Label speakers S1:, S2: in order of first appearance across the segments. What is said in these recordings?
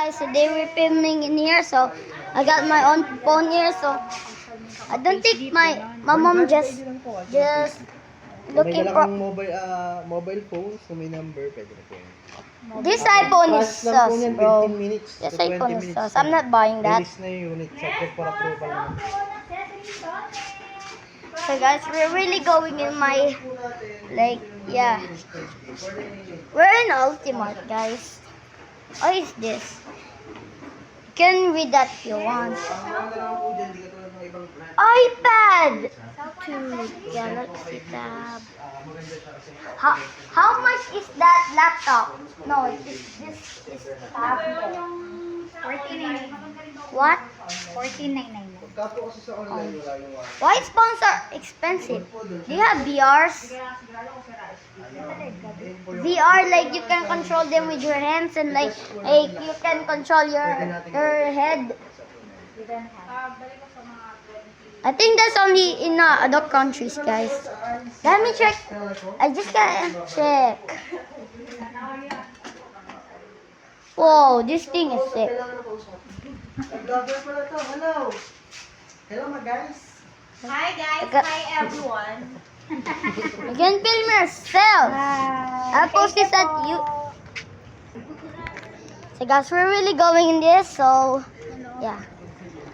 S1: guys, today we're filming in here, so I got my own phone here, so I don't think my mom just looking
S2: May
S1: for
S2: kang mobile phone, so may number, pwede na po yun.
S1: this iPhone is
S2: Price lang po
S1: sus,
S2: niyan,
S1: bro.
S2: 15 minutes
S1: This
S2: to 20
S1: iPhone is
S2: minutes.
S1: sus. I'm not buying that.
S2: Release na yung unit, subject for approval naman.
S1: So guys, we're really going in my yeah. We're in Ultimate, guys. What is this? You can read that if you want. iPad 2 Galaxy Tab. How much is that laptop? No, this is tab.
S3: 14.99.
S1: What?
S3: 14.99.
S2: Kapo kasi sa online, wala yung
S1: Why is phones are expensive? Do you have VRs? VR, like you can control them with your hands, and like you can control your head. I think that's only in other countries, guys. Let me check. I just gotta check. Whoa, this thing is sick.
S2: Vlogger pala to, hello! Hello mga guys!
S3: Hi guys,
S1: Okay.
S3: hi everyone.
S1: You can film yourself. I'll post this at you. So guys, we're really going in this, so yeah.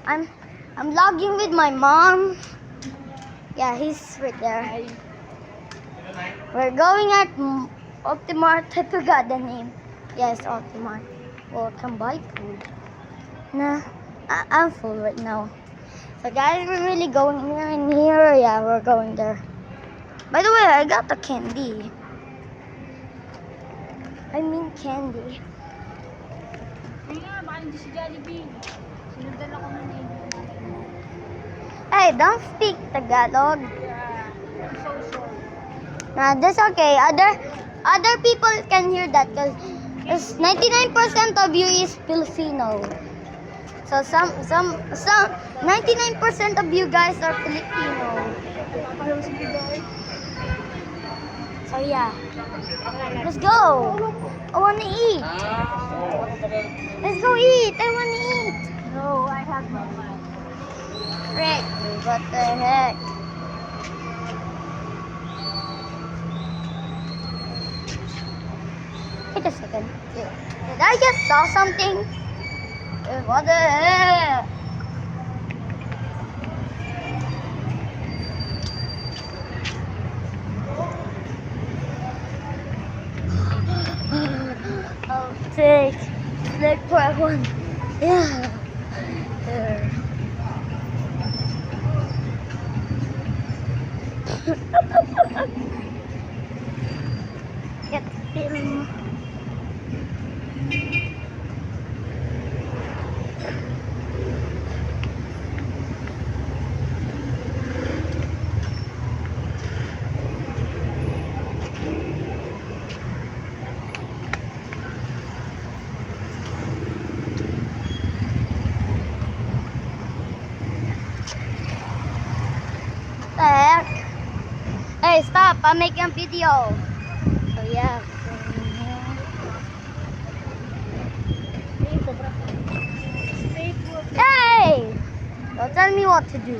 S1: I'm vlogging with my mom. Yeah, he's right there. We're going at Optimart. I forgot the name. Yes, Optimart. Well, can buy food. Nah, I'm full right now. So guys, we're really going here and here. Yeah, we're going there. By the way, I got the candy. I mean candy. Hey, don't speak Tagalog. Nah, that's okay. Other people can hear that because 99% of you is Filipino. So some 99% of you guys are Filipino. So yeah. Let's go. I wanna eat. Let's go eat. I wanna eat.
S3: No, I have no money.
S1: Frick, what the heck? Wait a second. Did I just saw something? What the heck? I'll take that one. Yeah. There. Get film. The heck? Hey, stop! I'm making a video. So yeah. Hey! Don't tell me what to do.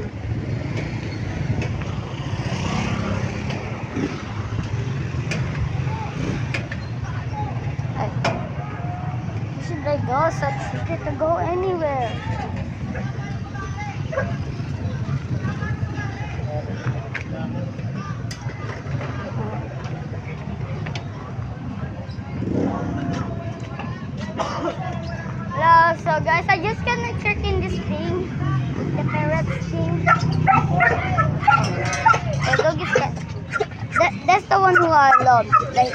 S1: Hey. Where should I go? Such secret to go anywhere. Hello, so guys, I just gonna check in this thing, the parrot thing. So go get that. That's the one who I love. Like,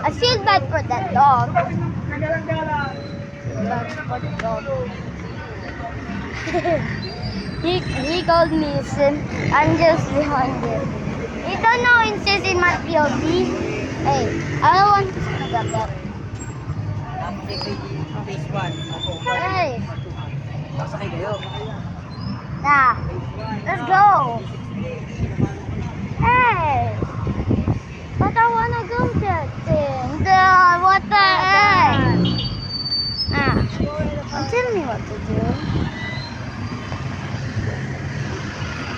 S1: I feel bad for that dog. He called me Sim. I'm just behind him. You don't know it says in my POV. Hey, I don't want to speak about that.
S2: Phase 1. Ako.
S1: Hey!
S2: Sasakay kayo.
S1: Nah. Let's go! Hey! But I wanna go that thing. What the heck? Ah. Tell me what to do.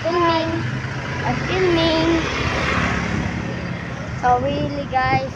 S1: Filming. I'm filming. So really guys,